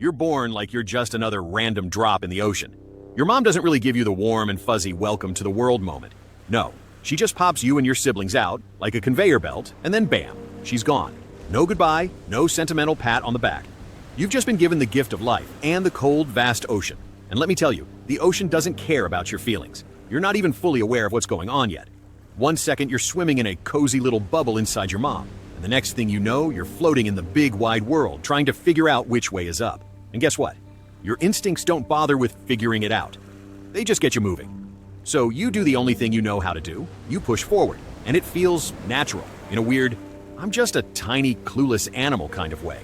You're born like you're just another random drop in the ocean. Your mom doesn't really give you the warm and fuzzy welcome to the world moment. No, she just pops you and your siblings out like a conveyor belt, and then bam, she's gone. No goodbye, no sentimental pat on the back. You've just been given the gift of life and the cold, vast ocean. And let me tell you, the ocean doesn't care about your feelings. You're not even fully aware of what's going on yet. One second, you're swimming in a cozy little bubble inside your mom. And the next thing you know, you're floating in the big, wide world, trying to figure out which way is up. And guess what? Your instincts don't bother with figuring it out. They just get you moving. So you do the only thing you know how to do. You push forward, and it feels natural, in a weird, I'm just a tiny, clueless animal kind of way.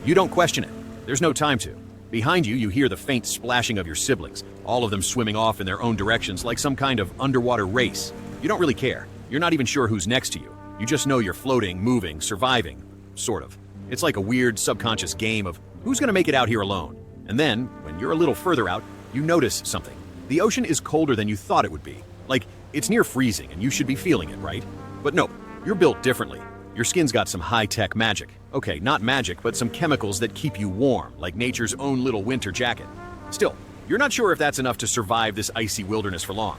You don't question it. There's no time to. Behind you, you hear the faint splashing of your siblings, all of them swimming off in their own directions like some kind of underwater race. You don't really care. You're not even sure who's next to you. You just know you're floating, moving, surviving. Sort of. It's like a weird subconscious game of who's gonna make it out here alone? And then, when you're a little further out, you notice something. The ocean is colder than you thought it would be. Like, it's near freezing and you should be feeling it, right? But no, you're built differently. Your skin's got some high-tech magic. Okay, not magic, but some chemicals that keep you warm, like nature's own little winter jacket. Still, you're not sure if that's enough to survive this icy wilderness for long.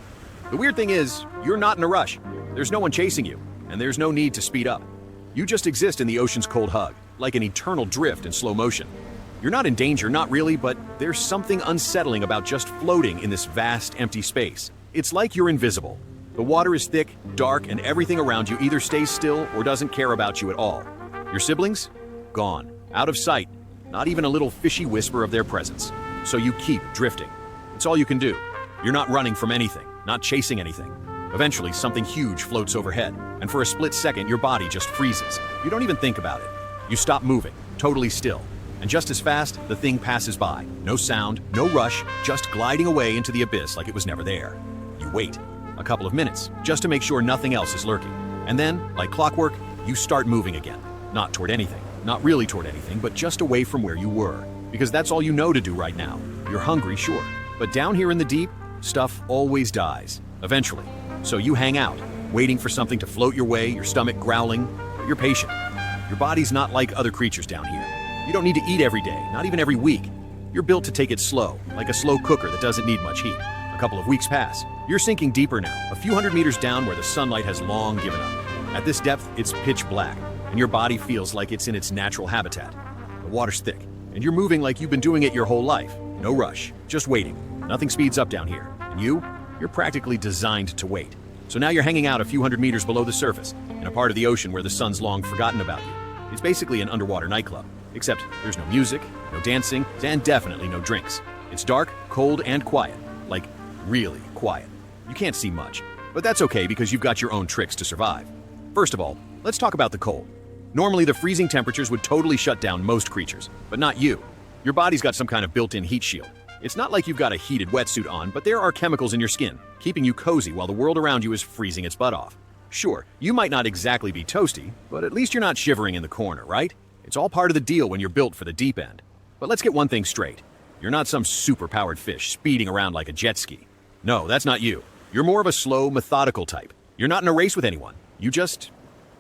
The weird thing is, you're not in a rush. There's no one chasing you, and there's no need to speed up. You just exist in the ocean's cold hug, like an eternal drift in slow motion. You're not in danger, not really, but there's something unsettling about just floating in this vast, empty space. It's like you're invisible. The water is thick, dark, and everything around you either stays still or doesn't care about you at all. Your siblings? Gone. Out of sight. Not even a little fishy whisper of their presence. So you keep drifting. It's all you can do. You're not running from anything, not chasing anything. Eventually, something huge floats overhead, and for a split second, your body just freezes. You don't even think about it. You stop moving, totally still. And just as fast, the thing passes by. No sound, no rush, just gliding away into the abyss like it was never there. You wait. A couple of minutes, just to make sure nothing else is lurking. And then, like clockwork, you start moving again. Not toward anything, not really toward anything, but just away from where you were. Because that's all you know to do right now. You're hungry, sure. But down here in the deep, stuff always dies. Eventually. So you hang out, waiting for something to float your way, your stomach growling. But you're patient. Your body's not like other creatures down here. You don't need to eat every day, not even every week. You're built to take it slow, like a slow cooker that doesn't need much heat. A couple of weeks pass. You're sinking deeper now, a few hundred meters down where the sunlight has long given up. At this depth, it's pitch black, and your body feels like it's in its natural habitat. The water's thick, and you're moving like you've been doing it your whole life. No rush, just waiting. Nothing speeds up down here. And you're practically designed to wait. So now you're hanging out a few hundred meters below the surface, in a part of the ocean where the sun's long forgotten about you. It's basically an underwater nightclub, except there's no music, no dancing, and definitely no drinks. It's dark, cold, and quiet. Like, really quiet. You can't see much, but that's okay because you've got your own tricks to survive. First of all, let's talk about the cold. Normally, the freezing temperatures would totally shut down most creatures, but not you. Your body's got some kind of built-in heat shield. It's not like you've got a heated wetsuit on, but there are chemicals in your skin, keeping you cozy while the world around you is freezing its butt off. Sure, you might not exactly be toasty, but at least you're not shivering in the corner, right? It's all part of the deal when you're built for the deep end. But let's get one thing straight. You're not some super-powered fish speeding around like a jet ski. No, that's not you. You're more of a slow, methodical type. You're not in a race with anyone. You just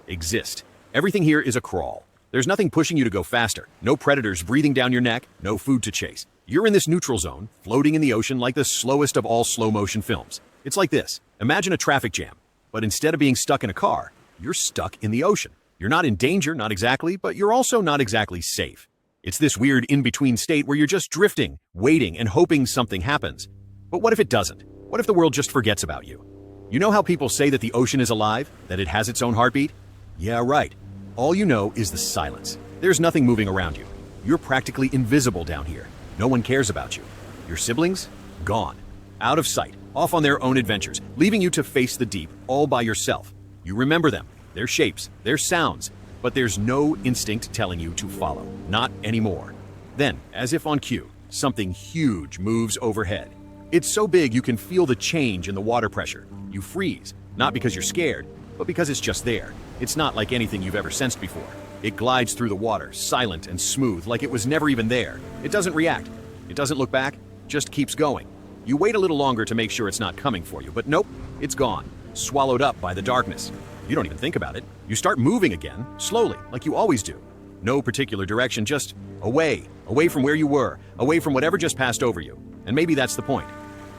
exist. Everything here is a crawl. There's nothing pushing you to go faster. No predators breathing down your neck, no food to chase. You're in this neutral zone, floating in the ocean like the slowest of all slow-motion films. It's like this. Imagine a traffic jam. But instead of being stuck in a car, you're stuck in the ocean. You're not in danger, not exactly, but you're also not exactly safe. It's this weird in-between state where you're just drifting, waiting, and hoping something happens. But what if it doesn't? What if the world just forgets about you? You know how people say that the ocean is alive? That it has its own heartbeat? Yeah, right. All you know is the silence. There's nothing moving around you. You're practically invisible down here. No one cares about you. Your siblings? Gone. Out of sight, off on their own adventures, leaving you to face the deep all by yourself. You remember them, their shapes, their sounds, but there's no instinct telling you to follow. Not anymore. Then, as if on cue, something huge moves overhead. It's so big you can feel the change in the water pressure. You freeze, not because you're scared, but because it's just there. It's not like anything you've ever sensed before. It glides through the water, silent and smooth, like it was never even there. It doesn't react. It doesn't look back, just keeps going. You wait a little longer to make sure it's not coming for you, but nope, it's gone, swallowed up by the darkness. You don't even think about it. You start moving again, slowly, like you always do. No particular direction, just away. Away from where you were. Away from whatever just passed over you. And maybe that's the point.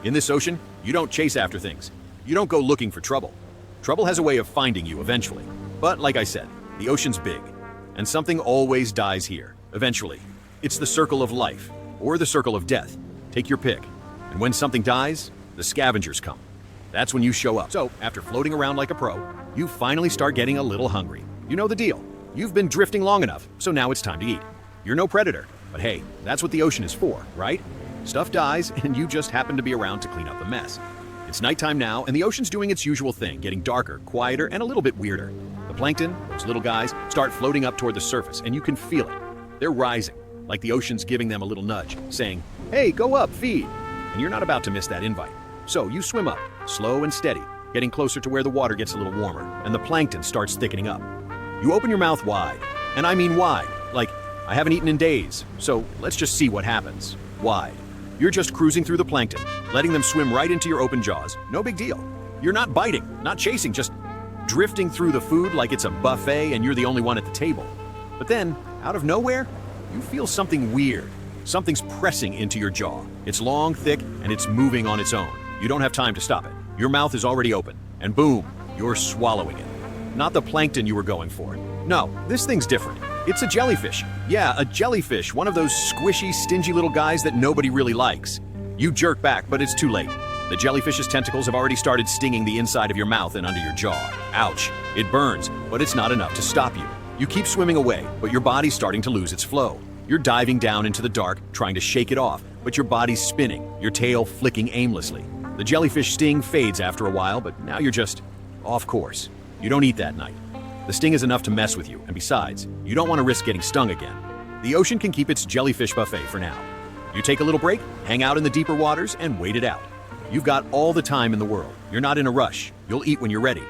In this ocean, you don't chase after things. You don't go looking for trouble. Trouble has a way of finding you eventually. But like I said, the ocean's big. And something always dies here, eventually. It's the circle of life, or the circle of death. Take your pick. And when something dies, the scavengers come. That's when you show up. So, after floating around like a pro, you finally start getting a little hungry. You know the deal. You've been drifting long enough, so now it's time to eat. You're no predator, but hey, that's what the ocean is for, right? Stuff dies, and you just happen to be around to clean up the mess. It's nighttime now, and the ocean's doing its usual thing, getting darker, quieter, and a little bit weirder. The plankton, those little guys, start floating up toward the surface, and you can feel it. They're rising, like the ocean's giving them a little nudge, saying, "Hey, go up, feed." And you're not about to miss that invite. So you swim up, slow and steady, getting closer to where the water gets a little warmer, and the plankton starts thickening up. You open your mouth wide, and I mean wide, like, I haven't eaten in days, so let's just see what happens. Wide. You're just cruising through the plankton, letting them swim right into your open jaws. No big deal. You're not biting, not chasing, just drifting through the food like it's a buffet and you're the only one at the table. But then, out of nowhere, you feel something weird. Something's pressing into your jaw. It's long, thick, and it's moving on its own. You don't have time to stop it. Your mouth is already open, and boom, you're swallowing it. Not the plankton you were going for. No, this thing's different. It's a jellyfish. Yeah, a jellyfish, one of those squishy, stingy little guys that nobody really likes. You jerk back, but it's too late. The jellyfish's tentacles have already started stinging the inside of your mouth and under your jaw. Ouch. It burns, but it's not enough to stop you. You keep swimming away, but your body's starting to lose its flow. You're diving down into the dark, trying to shake it off, but your body's spinning, your tail flicking aimlessly. The jellyfish sting fades after a while, but now you're just off course. You don't eat that night. The sting is enough to mess with you, and besides, you don't want to risk getting stung again. The ocean can keep its jellyfish buffet for now. You take a little break, hang out in the deeper waters, and wait it out. You've got all the time in the world. You're not in a rush. You'll eat when you're ready.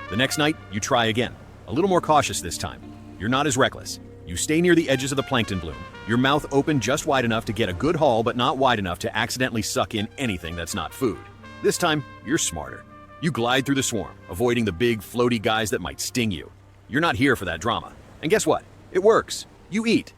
The next night, you try again. A little more cautious this time. You're not as reckless. You stay near the edges of the plankton bloom, your mouth open just wide enough to get a good haul but not wide enough to accidentally suck in anything that's not food. This time, you're smarter. You glide through the swarm, avoiding the big, floaty guys that might sting you. You're not here for that drama. And guess what? It works. You eat.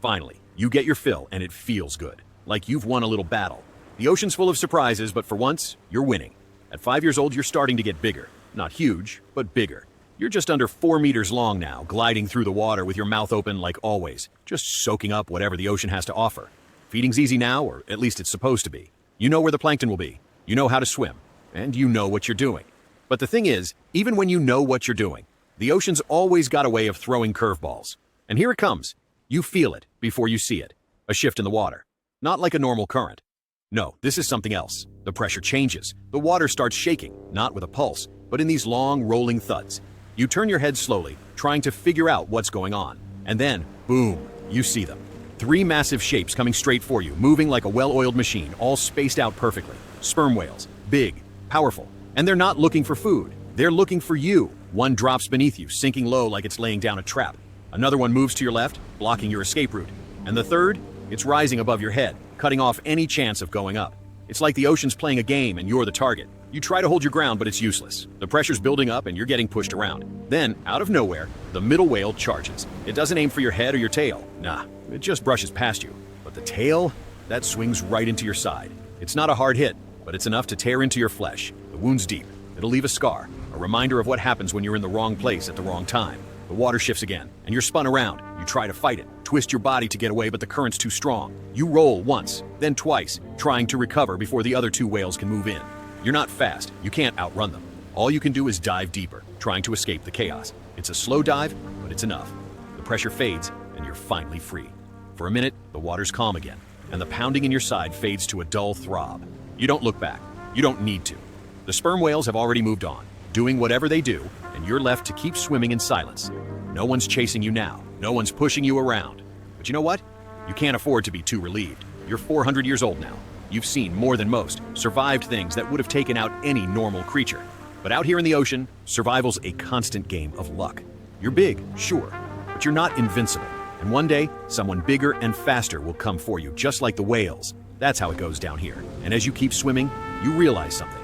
Finally, you get your fill and it feels good. Like you've won a little battle. The ocean's full of surprises, but for once, you're winning. At 5 years old, you're starting to get bigger. Not huge, but bigger. You're just under 4 meters long now, gliding through the water with your mouth open like always, just soaking up whatever the ocean has to offer. Feeding's easy now, or at least it's supposed to be. You know where the plankton will be. You know how to swim. And you know what you're doing. But the thing is, even when you know what you're doing, the ocean's always got a way of throwing curveballs. And here it comes. You feel it before you see it. A shift in the water. Not like a normal current. No, this is something else. The pressure changes. The water starts shaking, not with a pulse, but in these long, rolling thuds. You turn your head slowly, trying to figure out what's going on. And then, boom, you see them. 3 massive shapes coming straight for you, moving like a well-oiled machine, all spaced out perfectly. Sperm whales. Big. Powerful. And they're not looking for food. They're looking for you. One drops beneath you, sinking low like it's laying down a trap. Another one moves to your left, blocking your escape route. And the third, it's rising above your head, cutting off any chance of going up. It's like the ocean's playing a game and you're the target. You try to hold your ground, but it's useless. The pressure's building up and you're getting pushed around. Then, out of nowhere, the middle whale charges. It doesn't aim for your head or your tail. Nah, it just brushes past you. But the tail, that swings right into your side. It's not a hard hit, but it's enough to tear into your flesh. The wound's deep. It'll leave a scar, a reminder of what happens when you're in the wrong place at the wrong time. The water shifts again, and you're spun around. You try to fight it, twist your body to get away, but the current's too strong. You roll once, then twice, trying to recover before the other 2 whales can move in. You're not fast. You can't outrun them. All you can do is dive deeper, trying to escape the chaos. It's a slow dive, but it's enough. The pressure fades, and you're finally free. For a minute, the water's calm again, and the pounding in your side fades to a dull throb. You don't look back. You don't need to. The sperm whales have already moved on, doing whatever they do, and you're left to keep swimming in silence. No one's chasing you now. No one's pushing you around. But you know what? You can't afford to be too relieved. You're 400 years old now. You've seen more than most, survived things that would have taken out any normal creature. But out here in the ocean, survival's a constant game of luck. You're big, sure, but you're not invincible. And one day, someone bigger and faster will come for you, just like the whales. That's how it goes down here. And as you keep swimming, you realize something.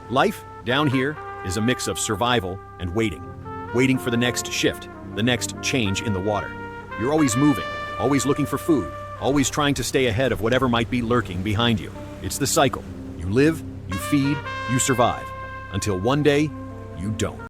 Life, down here, is a mix of survival and waiting. Waiting for the next shift, the next change in the water. You're always moving, always looking for food, always trying to stay ahead of whatever might be lurking behind you. It's the cycle. You live, you feed, you survive. Until one day, you don't.